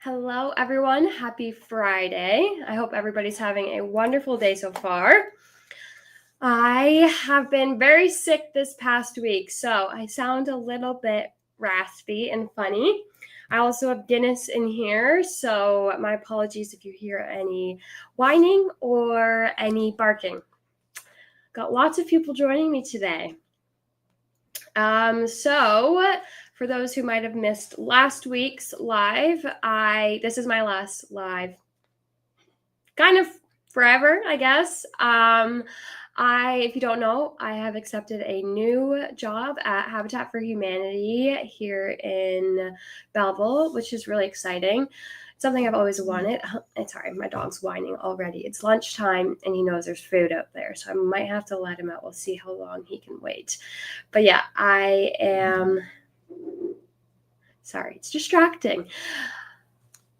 Hello, everyone. Happy Friday. I hope everybody's having a wonderful day so far. I have been very sick this past week, so I sound a little bit raspy and funny. I also have Guinness in here, so my apologies if you hear any whining or any barking. Got lots of people joining me today. For those who might have missed last week's live, this is my last live, kind of forever, I guess. If you don't know, I have accepted a new job at Habitat for Humanity here in Belleville, which is really exciting. Something I've always wanted. Sorry, my dog's whining already. It's lunchtime and he knows there's food out there, so I might have to let him out. We'll see how long he can wait. But yeah, sorry, it's distracting.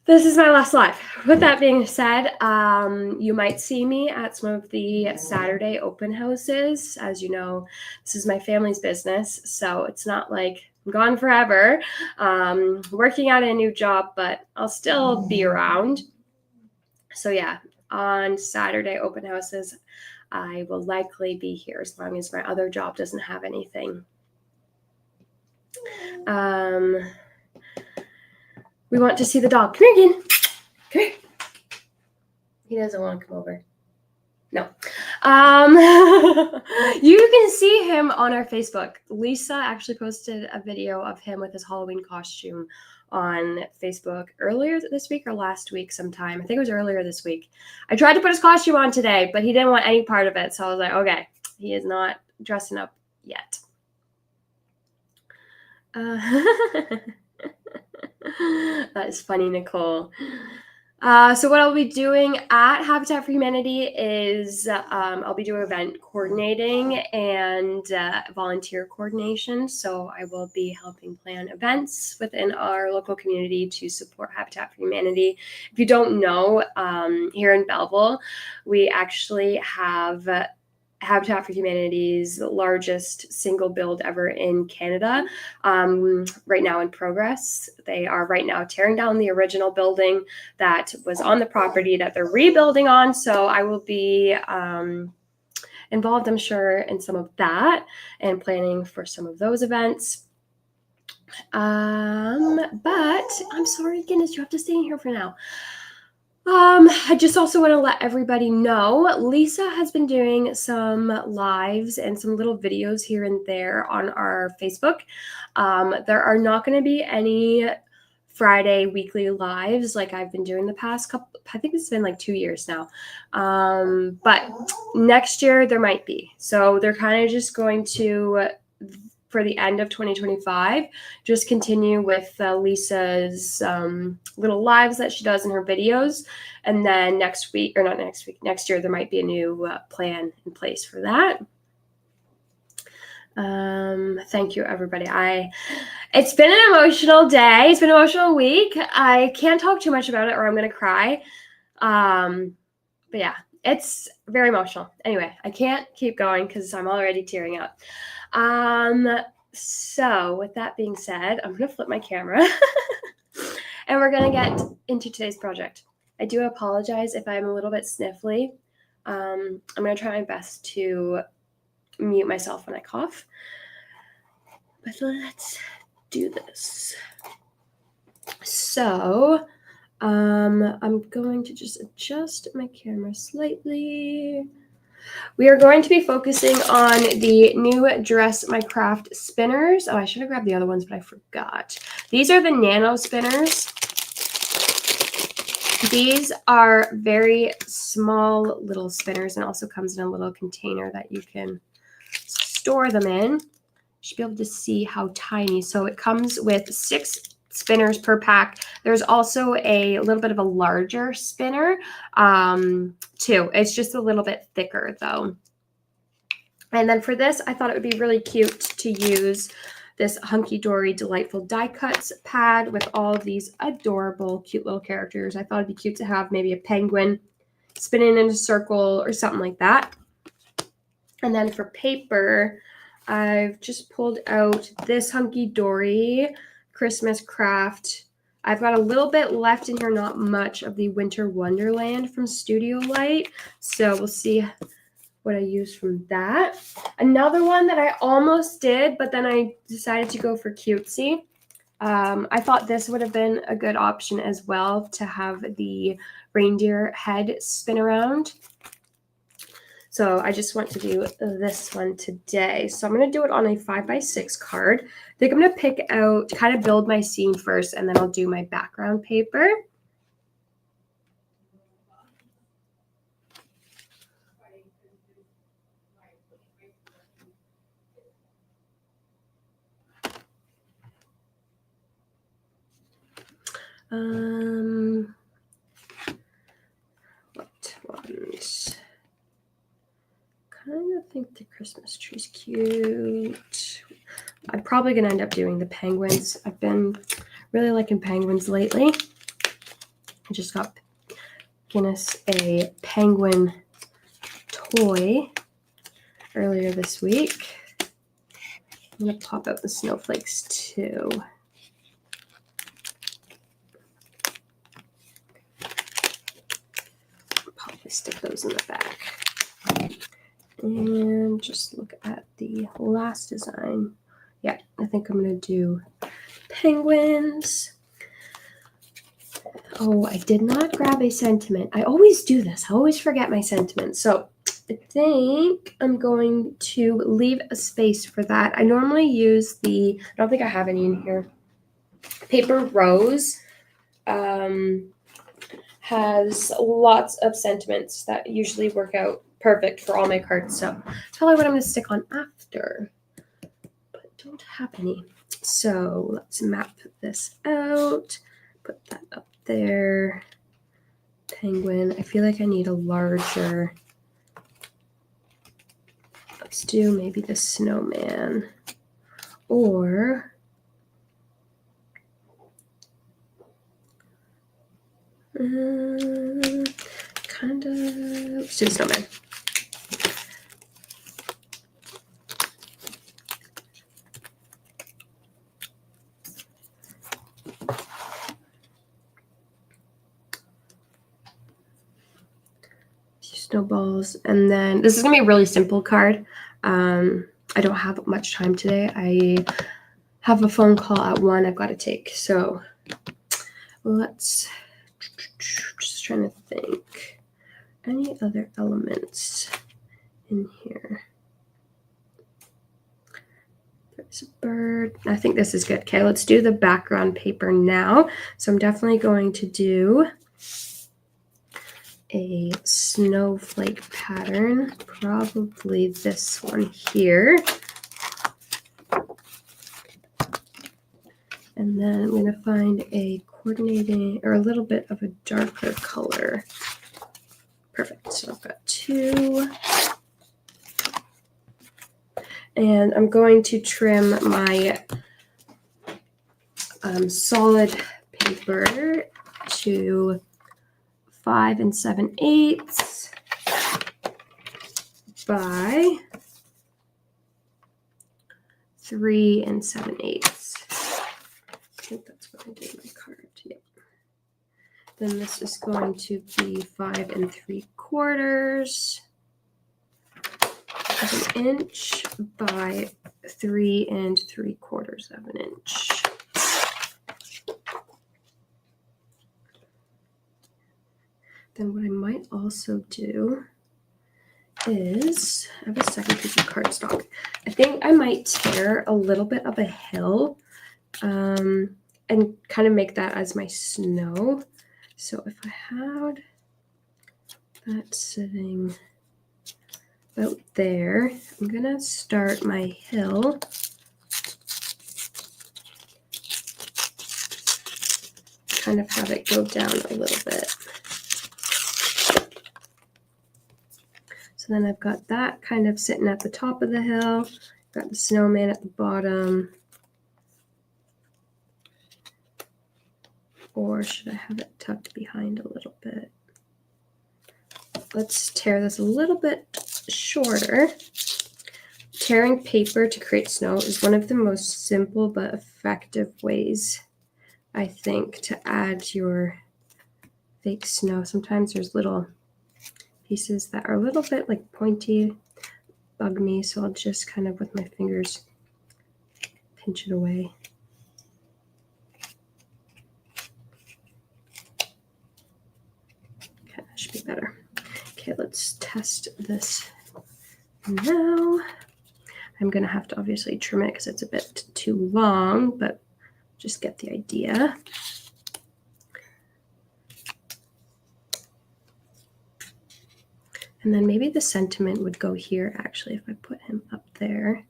This is my last live. With that being said, you might see me at some of the Saturday open houses. As you know, this is my family's business, so it's not like I'm gone forever, working at a new job, but I'll still be around. So yeah, on Saturday open houses, I will likely be here as long as my other job doesn't have anything. We want to see the dog. Come here again. Come here. He doesn't want to come over. No. You can see him on our Facebook. Lisa actually posted a video of him with his Halloween costume on Facebook earlier this week or last week sometime. I think it was earlier this week. I tried to put his costume on today, but he didn't want any part of it. So I was like, okay, he is not dressing up yet. That is funny, Nicole. So what I'll be doing at Habitat for Humanity is I'll be doing event coordinating and volunteer coordination. So I will be helping plan events within our local community to support Habitat for Humanity. If you don't know, here in Belleville, we actually have Habitat for Humanity's largest single build ever in Canada, right now in progress. They are right now tearing down the original building that was on the property that they're rebuilding on. So I will be involved, I'm sure, in some of that and planning for some of those events. But I'm sorry, Guinness, you have to stay in here for now. I just also want to let everybody know, Lisa has been doing some lives and some little videos here and there on our Facebook. There are not going to be any Friday weekly lives like I've been doing the past couple, I think it's been like 2 years now. But next year there might be. So they're kind of just going to, for the end of 2025, just continue with Lisa's little lives that she does in her videos. And then next year, there might be a new plan in place for that. Thank you, everybody. It's been an emotional day. It's been an emotional week. I can't talk too much about it or I'm going to cry. But yeah, it's very emotional. Anyway, I can't keep going because I'm already tearing up. So with that being said, I'm going to flip my camera and we're going to get into today's project. I do apologize if I'm a little bit sniffly. I'm going to try my best to mute myself when I cough. But let's do this. So, I'm going to just adjust my camera slightly. We are going to be focusing on the new Dress My Craft spinners. Oh, I should have grabbed the other ones, but I forgot. These are the nano spinners. These are very small little spinners and also comes in a little container that you can store them in. You should be able to see how tiny. So it comes with 6 spinners per pack. There's also a little bit of a larger spinner too. It's just a little bit thicker though. And then for this, I thought it would be really cute to use this Hunky Dory Delightful Die Cuts pad with all of these adorable, cute little characters. I thought it'd be cute to have maybe a penguin spinning in a circle or something like that. And then for paper, I've just pulled out this Hunky Dory Christmas craft I've got a little bit left in here, not much, of the Winter Wonderland from Studio Light. So we'll see what I use from that. Another one that I almost did, but then I decided to go for cutesy. I thought this would have been a good option as well, to have the reindeer head spin around. So I just want to do this one today. So I'm going to do it on a 5x6 card. I think I'm going to pick out, kind of build my scene first, and then I'll do my background paper. What ones? Kind of think the Christmas tree's cute. I'm probably gonna end up doing the penguins. I've been really liking penguins lately. I just got Guinness a penguin toy earlier this week. I'm gonna pop out the snowflakes too. Probably stick those in the back. And just look at the last design. Yeah, I think I'm going to do penguins. Oh, I did not grab a sentiment. I always do this. I always forget my sentiment. So I think I'm going to leave a space for that. I normally use I don't think I have any in here. Paper Rose has lots of sentiments that usually work out perfect for all my cards. So that's probably what I'm going to stick on after. But I don't have any. So let's map this out. Put that up there. Penguin. I feel like I need a larger. Let's do maybe the snowman. Or kind of, let's do the snowman. Snowballs, and then this is gonna be a really simple card. I don't have much time today. I have a phone call at 1 I've got to take, so let's just trying to think any other elements in here. There's a bird. I think this is good. Okay, let's do the background paper now. So I'm definitely going to do a snowflake pattern, probably this one here. And then I'm going to find a coordinating or a little bit of a darker color. Perfect. So I've got 2. And I'm going to trim my solid paper to 5 7/8 by 3 7/8. I think that's what I did in my card. Yep. Then this is going to be 5 3/4 of an inch by 3 3/4 of an inch. Then what I might also do is, I have a second piece of cardstock. I think I might tear a little bit of a hill and kind of make that as my snow. So if I had that sitting about there, I'm going to start my hill. Kind of have it go down a little bit. So then I've got that kind of sitting at the top of the hill. Got the snowman at the bottom. Or should I have it tucked behind a little bit? Let's tear this a little bit shorter. Tearing paper to create snow is one of the most simple but effective ways I think, to add your fake snow. Sometimes there's little pieces that are a little bit like pointy, bug me, so I'll just kind of with my fingers pinch it away. Okay, that should be better. Okay, let's test this now. I'm gonna have to obviously trim it because it's a bit too long, but just get the idea. And then maybe the sentiment would go here, actually, if I put him up there.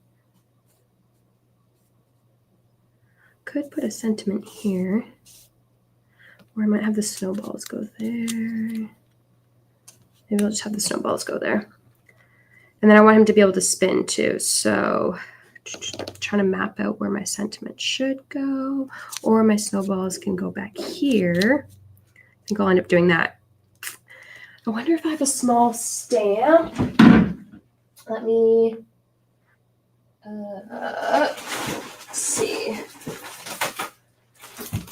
Could put a sentiment here. Or I might have the snowballs go there. Maybe I'll just have the snowballs go there. And then I want him to be able to spin too. So trying to map out where my sentiment should go. Or my snowballs can go back here. I think I'll end up doing that. I wonder if I have a small stamp. Let me see.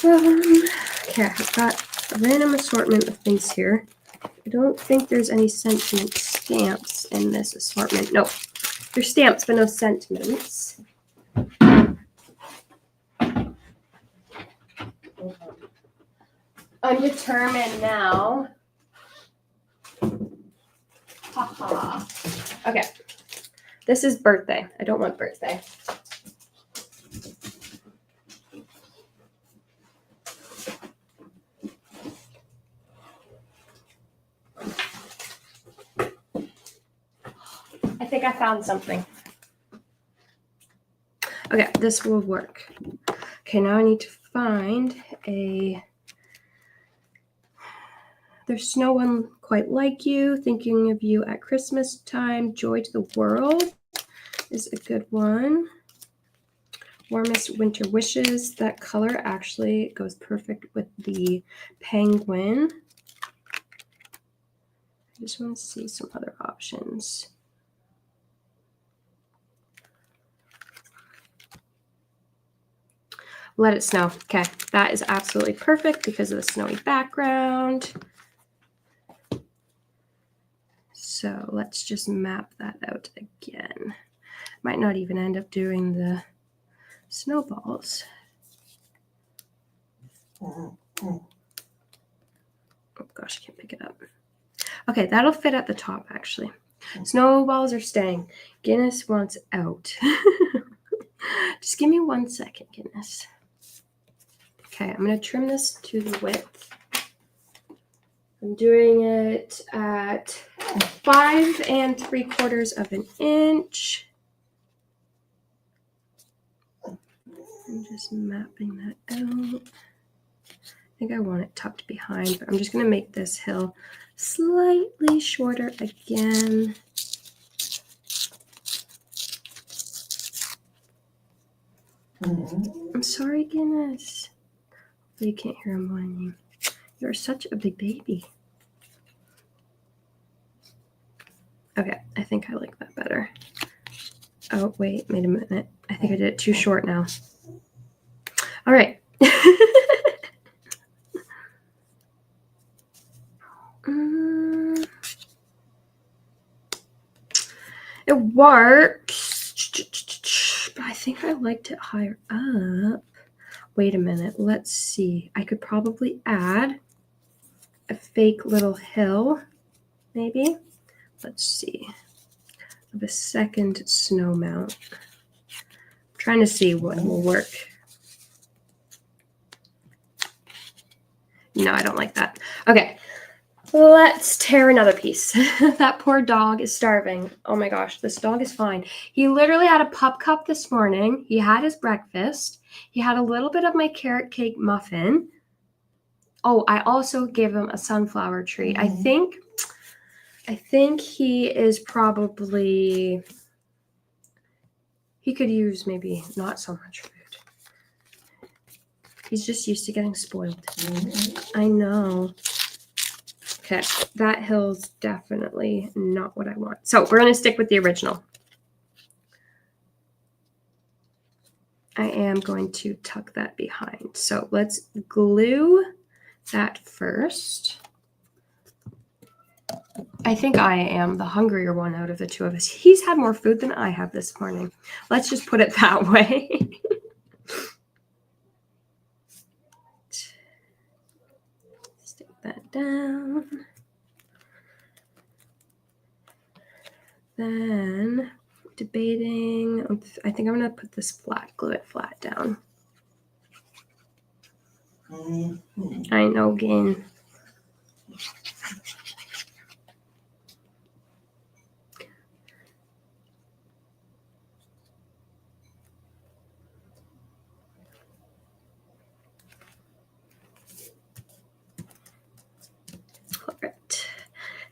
Okay, I've got a random assortment of things here. I don't think there's any sentiment stamps in this assortment. No, there's stamps, but no sentiments. Undetermined now. Haha. Okay. This is birthday. I don't want birthday. I think I found something. Okay, this will work. Okay, now I need to find a... There's no one quite like you, thinking of you at Christmas time. Joy to the world is a good one. Warmest winter wishes. That color actually goes perfect with the penguin. I just want to see some other options. Let it snow. Okay, that is absolutely perfect because of the snowy background. So let's just map that out again. Might not even end up doing the snowballs. Oh gosh, I can't pick it up. Okay, that'll fit at the top actually. Snowballs are staying. Guinness wants out. Just give me 1 second, Guinness. Okay, I'm going to trim this to the width. I'm doing it at 5 3/4 inches. I'm just mapping that out. I think I want it tucked behind, but I'm just going to make this hill slightly shorter again. I'm sorry, Guinness. You can't hear him whining. You're such a big baby. Okay, I think I like that better. Oh, wait a minute. I think I did it too short now. All right. It works, but I think I liked it higher up. Wait a minute. Let's see. I could probably add a fake little hill, maybe. Let's see. Of a second snow mount. I'm trying to see what will work. No, I don't like that. Okay. Let's tear another piece. That poor dog is starving. Oh my gosh, this dog is fine. He literally had a pup cup this morning. He had his breakfast. He had a little bit of my carrot cake muffin. Oh, I also gave him a sunflower treat. I think he is probably, he could use maybe not so much food. He's just used to getting spoiled. I know. Okay, that hill's definitely not what I want. So we're going to stick with the original. I am going to tuck that behind. So let's glue that first. I think I am the hungrier one out of the two of us. He's had more food than I have this morning. Let's just put it that way. Stick that down. Then debating, I think I'm going to put this flat, glue it flat down. I know, again. All right.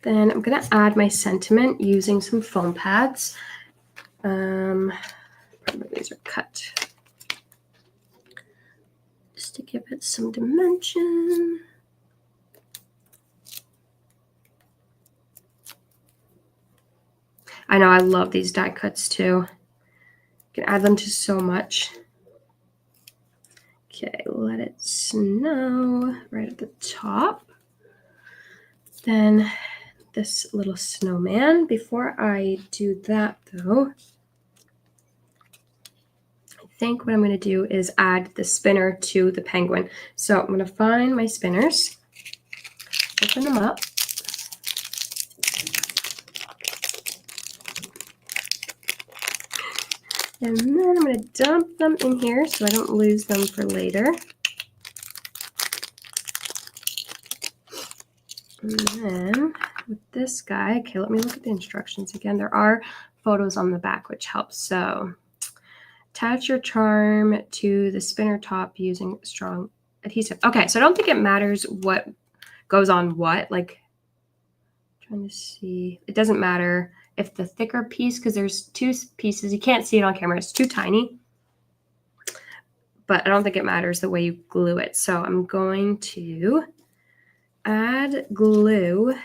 Then I'm going to add my sentiment using some foam pads. These are cut. Just to give it some dimension. I know, I love these die cuts too. You can add them to so much. Okay, let it snow right at the top. Then this little snowman. Before I do that though, I think what I'm going to do is add the spinner to the penguin. So I'm going to find my spinners, open them up. And then I'm going to dump them in here so I don't lose them for later. And then with this guy, okay, let me look at the instructions again. There are photos on the back, which helps. So attach your charm to the spinner top using strong adhesive. Okay, so I don't think it matters what goes on what. Like, trying to see. It doesn't matter if the thicker piece, because there's two pieces. You can't see it on camera. It's too tiny. But I don't think it matters the way you glue it. So I'm going to add glue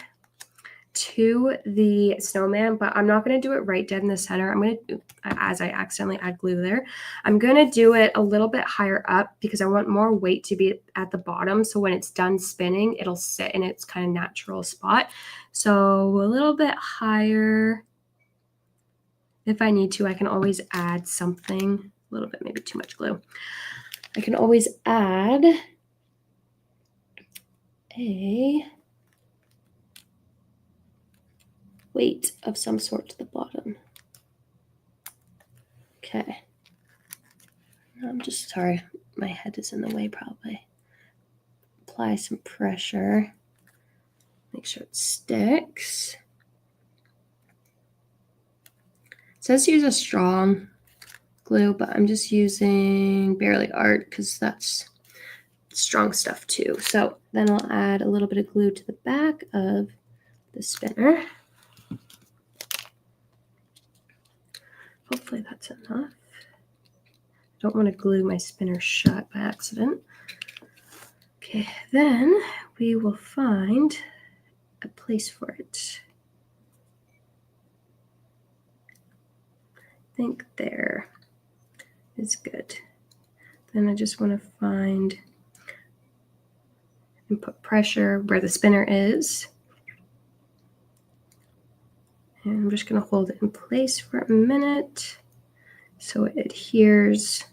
to the snowman, but I'm not going to do it right dead in the center. I'm going to, as I accidentally add glue there, I'm going to do it a little bit higher up because I want more weight to be at the bottom. So when it's done spinning, it'll sit in its kind of natural spot. So a little bit higher. If I need to, I can always add something, a little bit, maybe too much glue. I can always add a weight of some sort to the bottom. Okay. I'm just sorry, my head is in the way probably. Apply some pressure. Make sure it sticks. It says use a strong glue, but I'm just using Barely Art because that's strong stuff too. So then I'll add a little bit of glue to the back of the spinner. Hopefully that's enough. I don't want to glue my spinner shut by accident. Okay, then we will find a place for it. I think there is good. Then I just want to find and put pressure where the spinner is. And I'm just going to hold it in place for a minute so it adheres.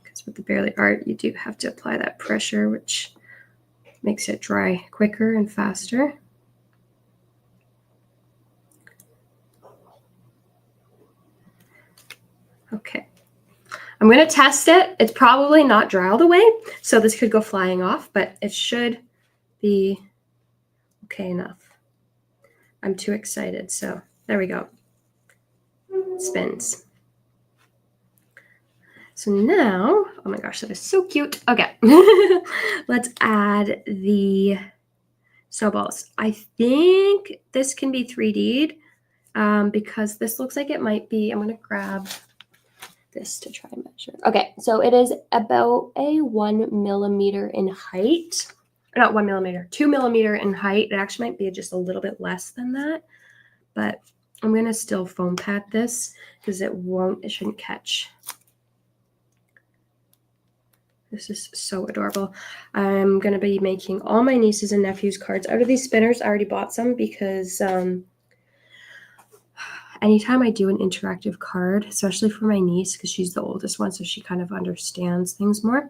Because with the Barely Art, you do have to apply that pressure, which makes it dry quicker and faster. Okay. I'm going to test it. It's probably not dry all the way, so this could go flying off, but it should be okay enough. I'm too excited, so there we go. It spins. So now, oh my gosh, that is so cute. Okay, let's add the snowballs. I think this can be 3D'd because this looks like it might be, I'm going to grab this to try and measure. Okay, so it is about a 1 millimeter in height. Not 1 millimeter, 2 millimeter in height. It actually might be just a little bit less than that, but I'm going to still foam pad this because it shouldn't catch. This is so adorable. I'm going to be making all my nieces and nephews cards out of these spinners. I already bought some because anytime I do an interactive card, especially for my niece, because she's the oldest one, so she kind of understands things more,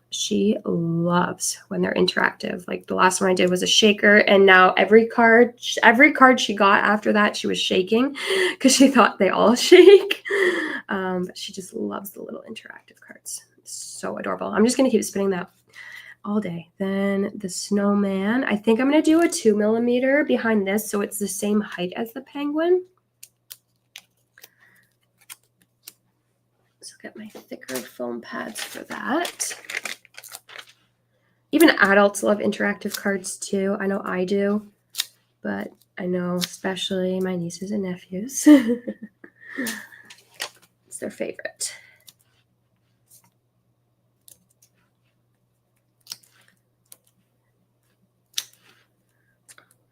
she loves when they're interactive. Like the last one I did was a shaker, and now every card she got after that, she was shaking because she thought they all shake. But she just loves the little interactive cards. It's so adorable. I'm just going to keep spinning that all day. Then the snowman. I think I'm going to do a 2mm behind this so it's the same height as the penguin. So get my thicker foam pads for that. Even adults love interactive cards too. I know I do, but I know especially my nieces and nephews. It's their favorite.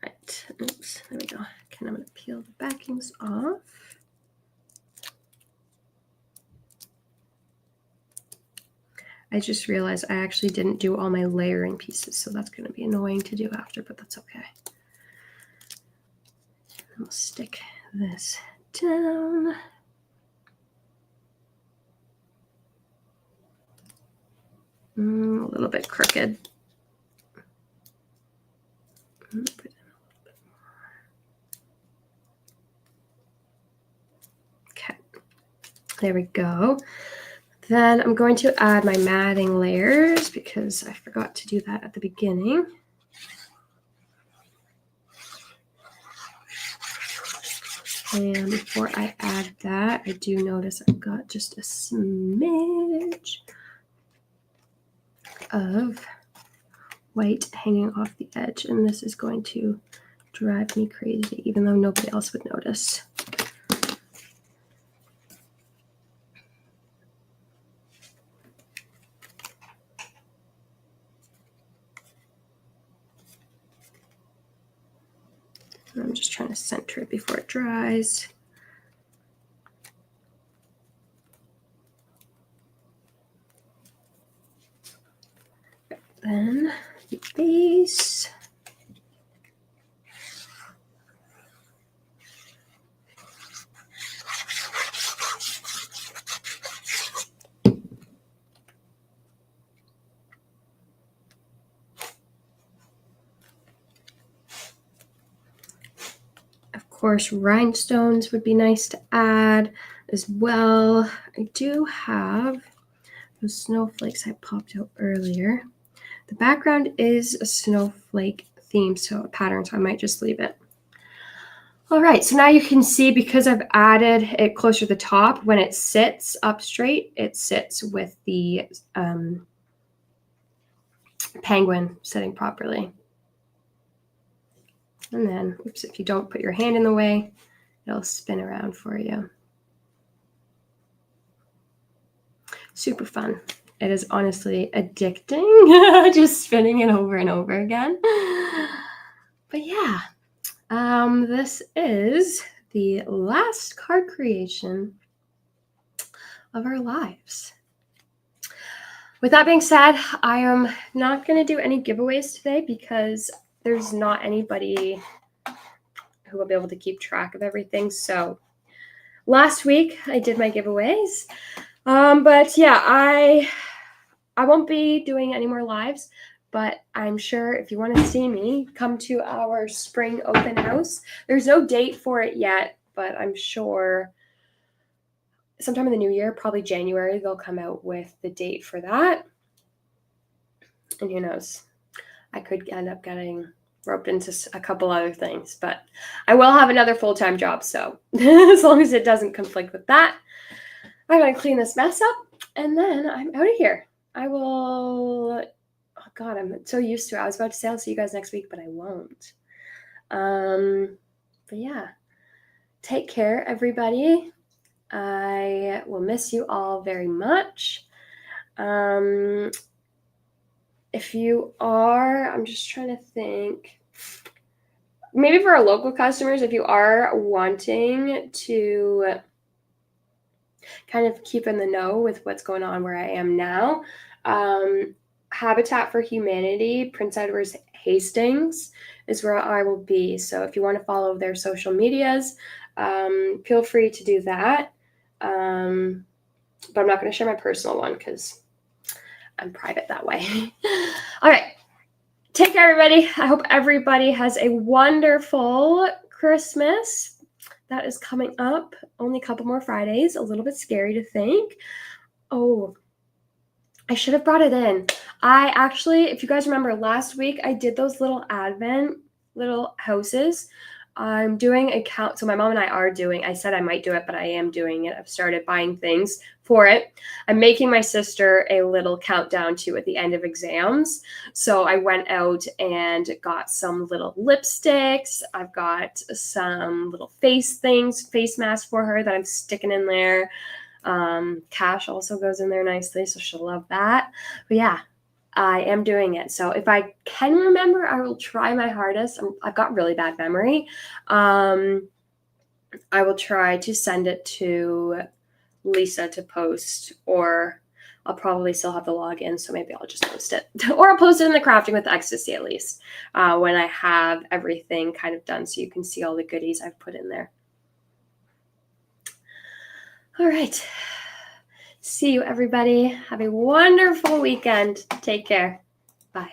Right. Oops. There we go. Okay, I'm going to peel the backings off. I just realized I actually didn't do all my layering pieces, so that's going to be annoying to do after, but that's okay. I'll stick this down. A little bit crooked. Put in a little bit more. Okay, there we go. Then I'm going to add my matting layers because I forgot to do that at the beginning. And before I add that, I do notice I've got just a smidge of white hanging off the edge, and this is going to drive me crazy, even though nobody else would notice. I'm just trying to center it before it dries. Then the base. Of course, rhinestones would be nice to add as well. I do have those snowflakes I popped out earlier. The background is a snowflake theme, so a pattern, so I might just leave it. All right, so now you can see because I've added it closer to the top, when it sits up straight, it sits with the penguin sitting properly. And then, oops, if you don't put your hand in the way, it'll spin around for you. Super fun. It is honestly addicting, just spinning it over and over again. But yeah, this is the last card creation of our lives. With that being said, I am not going to do any giveaways today because there's not anybody who will be able to keep track of everything. So last week I did my giveaways. But yeah, I won't be doing any more lives, but I'm sure if you want to see me, come to our spring open house. There's no date for it yet, but I'm sure sometime in the new year, probably January, they'll come out with the date for that. And who knows, I could end up getting roped into a couple other things, but I will have another full-time job. So as long as it doesn't conflict with that, I'm going to clean this mess up and then I'm out of here. I will, oh God, I'm so used to it. I was about to say I'll see you guys next week, but I won't. But yeah, take care, everybody. I will miss you all very much. If you are, I'm just trying to think, maybe for our local customers, if you are wanting to kind of keep in the know with what's going on where I am now, Habitat for Humanity, Prince Edward Hastings is where I will be. So if you want to follow their social medias, feel free to do that. But I'm not going to share my personal one because I'm private that way. All right. Take care, everybody. I hope everybody has a wonderful Christmas. That is coming up. Only a couple more Fridays. A little bit scary to think. Oh, I should have brought it in. I actually, if you guys remember last week, I did those little Advent little houses. I'm doing a count. So my mom and I are doing, I said I might do it, but I am doing it. I've started buying things for it. I'm making my sister a little countdown to at the end of exams. So I went out and got some little lipsticks. I've got some little face things, face masks for her that I'm sticking in there. Cash also goes in there nicely, so she'll love that. But yeah, I am doing it. So if I can remember, I will try my hardest. I've got really bad memory. I will try to send it to Lisa to post, or I'll probably still have the login, so maybe I'll just post it. Or I'll post it in the Crafting with Ecstasy at least, when I have everything kind of done so you can see all the goodies I've put in there. All right. See you, everybody. Have a wonderful weekend. Take care. Bye.